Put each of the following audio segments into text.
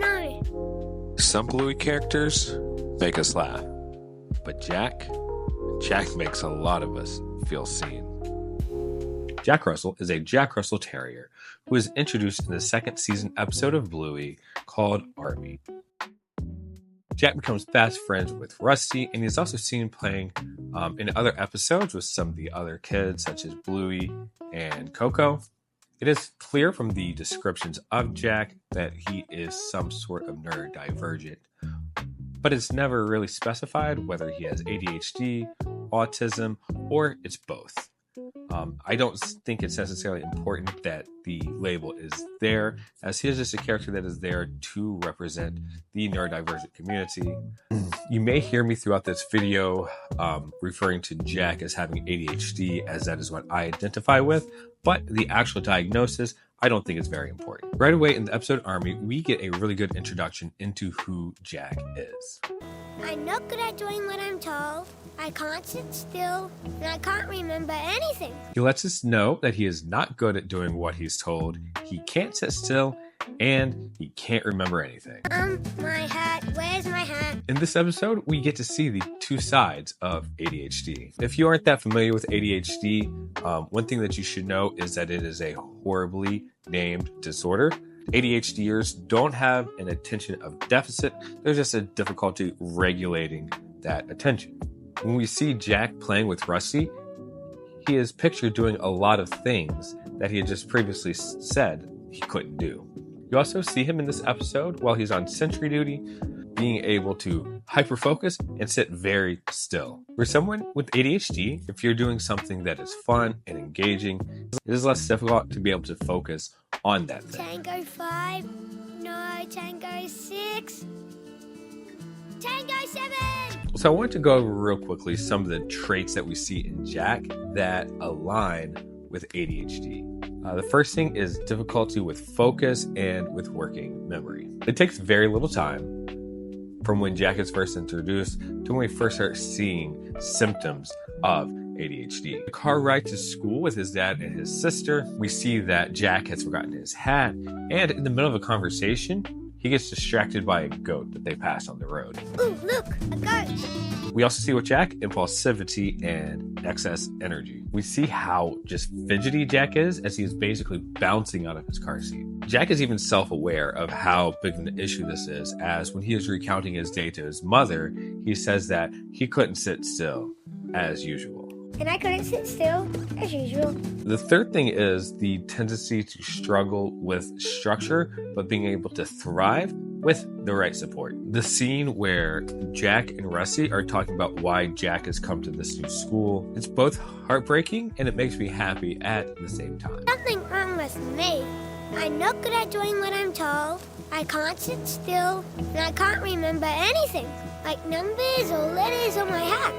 No. Some Bluey characters make us laugh, but Jack makes a lot of us feel seen. Jack Russell is a Jack Russell Terrier who is introduced in the second season episode of Bluey called Army. Jack becomes fast friends with Rusty, and he's also seen playing in other episodes with some of the other kids, such as Bluey and Coco. It is clear from the descriptions of Jack that he is some sort of neurodivergent, but it's never really specified whether he has ADHD, autism, or it's both. I don't think it's necessarily important that the label is there, as he is just a character that is there to represent the neurodivergent community. You may hear me throughout this video referring to Jack as having ADHD, as that is what I identify with, but the actual diagnosis, I don't think it's very important. Right away in the episode Army, we get a really good introduction into who Jack is. I'm not good at doing what I'm told. I can't sit still, and I can't remember anything. He lets us know that he is not good at doing what he's told, he can't sit still, and he can't remember anything. My hat. Where's my hat? In this episode, we get to see the two sides of ADHD. If you aren't that familiar with ADHD, one thing that you should know is that it is a horribly named disorder. ADHDers don't have an attention of deficit. There's just a difficulty regulating that attention. When we see Jack playing with Rusty, he is pictured doing a lot of things that he had just previously said he couldn't do. You also see him in this episode while he's on sentry duty, being able to hyper-focus and sit very still. For someone with ADHD, if you're doing something that is fun and engaging, it is less difficult to be able to focus on that thing. Tango 5. No, Tango 6. Tango 7. So I want to go over real quickly some of the traits that we see in Jack that align with ADHD. The first thing is difficulty with focus and with working memory. It takes very little time from when Jack is first introduced to when we first start seeing symptoms of ADHD. The car ride to school with his dad and his sister, we see that Jack has forgotten his hat, and in the middle of a conversation, he gets distracted by a goat that they pass on the road. Ooh, look, a goat. We also see with Jack impulsivity and excess energy. We see how just fidgety Jack is as he is basically bouncing out of his car seat. Jack is even self-aware of how big of an issue this is, as when he is recounting his day to his mother, he says that he couldn't sit still as usual. And I couldn't sit still, as usual. The third thing is the tendency to struggle with structure, but being able to thrive with the right support. The scene where Jack and Rusty are talking about why Jack has come to this new school, it's both heartbreaking and it makes me happy at the same time. Something wrong with me. I'm not good at doing what I'm told. I can't sit still, and I can't remember anything, like numbers or letters on my hat.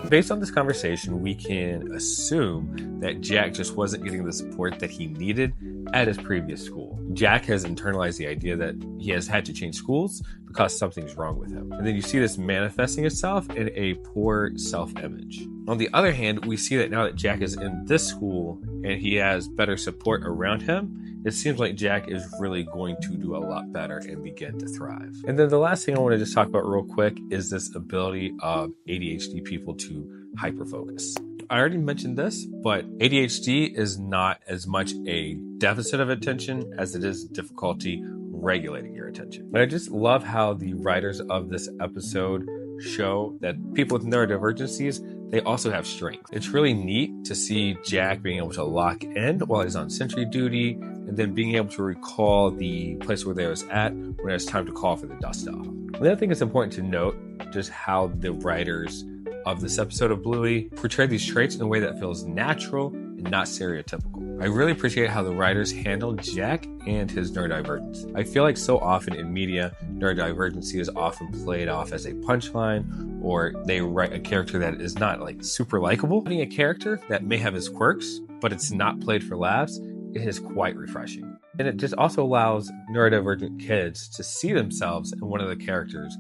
Based on this conversation, we can assume that Jack just wasn't getting the support that he needed at his previous school. Jack has internalized the idea that he has had to change schools because something's wrong with him. And then you see this manifesting itself in a poor self-image. On the other hand, we see that now that Jack is in this school and he has better support around him, it seems like Jack is really going to do a lot better and begin to thrive. And then the last thing I want to just talk about real quick is this ability of ADHD people to hyperfocus. I already mentioned this, but ADHD is not as much a deficit of attention as it is difficulty regulating your attention. And I just love how the writers of this episode show that people with neurodivergencies, they also have strengths. It's really neat to see Jack being able to lock in while he's on sentry duty, and then being able to recall the place where they was at when it's time to call for the dust off. And I think it's important to note just how the writers of this episode of Bluey portray these traits in a way that feels natural and not stereotypical. I really appreciate how the writers handle Jack and his neurodivergence. I feel like so often in media, neurodivergency is often played off as a punchline, or they write a character that is not like super likable. Having a character that may have his quirks, but it's not played for laughs, it is quite refreshing. And it just also allows neurodivergent kids to see themselves in one of the characters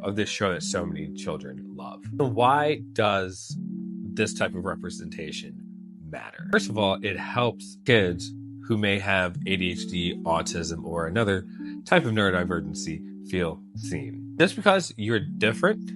of this show that so many children love. So why does this type of representation matter? First of all, it helps kids who may have ADHD, autism, or another type of neurodivergency feel seen. Just because you're different,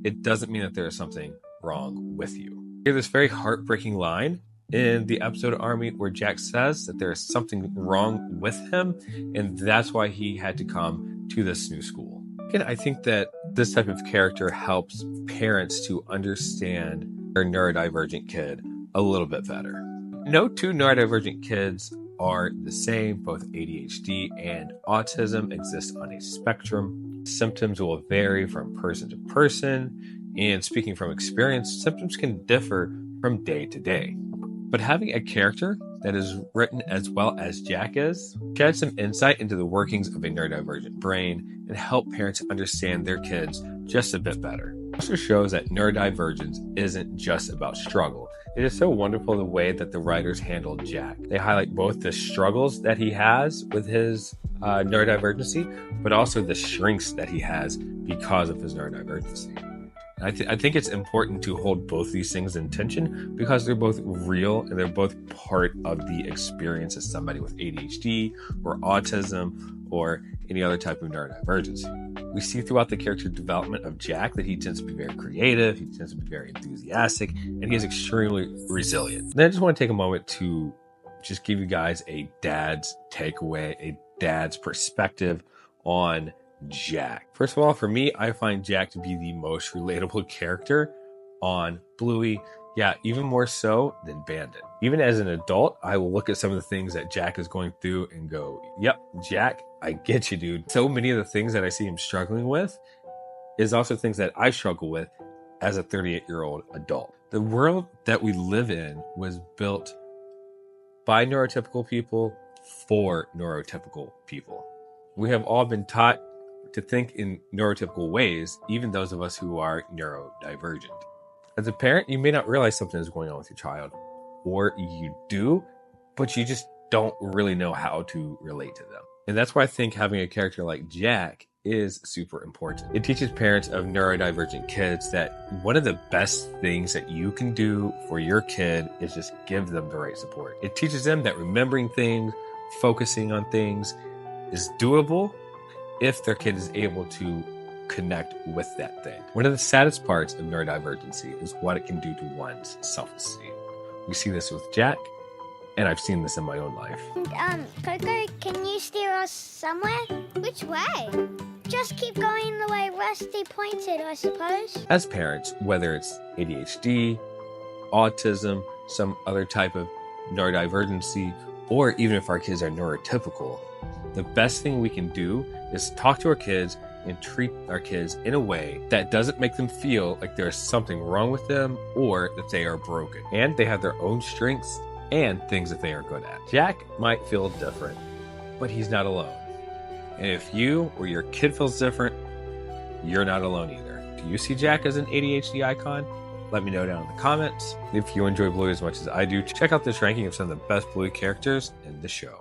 it doesn't mean that there is something wrong with you. Here's this very heartbreaking line in the episode Army where Jack says that there is something wrong with him, and that's why he had to come to this new school. Again, I think that this type of character helps parents to understand their neurodivergent kid a little bit better. No two neurodivergent kids are the same. Both ADHD and autism exist on a spectrum. Symptoms will vary from person to person, and speaking from experience, symptoms can differ from day to day. But having a character that is written as well as Jack is sheds some insight into the workings of a neurodivergent brain and help parents understand their kids just a bit better. It also shows that neurodivergence isn't just about struggle. It is so wonderful the way that the writers handled Jack. They highlight both the struggles that he has with his neurodivergency, but also the strengths that he has because of his neurodivergency. I think it's important to hold both these things in tension because they're both real and they're both part of the experience of somebody with ADHD or autism or any other type of neurodivergency. We see throughout the character development of Jack that he tends to be very creative, he tends to be very enthusiastic, and he is extremely resilient. Then I just want to take a moment to just give you guys a dad's takeaway, a dad's perspective on Jack. First of all, for me, I find Jack to be the most relatable character on Bluey. Yeah, even more so than Bandit. Even as an adult, I will look at some of the things that Jack is going through and go, yep, Jack, I get you, dude. So many of the things that I see him struggling with is also things that I struggle with as a 38-year-old adult. The world that we live in was built by neurotypical people for neurotypical people. We have all been taught to think in neurotypical ways, even those of us who are neurodivergent. As a parent, you may not realize something is going on with your child, or you do, but you just don't really know how to relate to them. And that's why I think having a character like Jack is super important. It teaches parents of neurodivergent kids that one of the best things that you can do for your kid is just give them the right support. It teaches them that remembering things, focusing on things is doable if their kid is able to connect with that thing. One of the saddest parts of neurodivergency is what it can do to one's self-esteem. We see this with Jack, and I've seen this in my own life. Coco, can you steer us somewhere? Which way? Just keep going the way Rusty pointed, I suppose. As parents, whether it's ADHD, autism, some other type of neurodivergency, or even if our kids are neurotypical, the best thing we can do is talk to our kids and treat our kids in a way that doesn't make them feel like there's something wrong with them or that they are broken. And they have their own strengths and things that they are good at. Jack might feel different, but he's not alone. And if you or your kid feels different, you're not alone either. Do you see Jack as an ADHD icon? Let me know down in the comments. If you enjoy Bluey as much as I do, check out this ranking of some of the best Bluey characters in the show.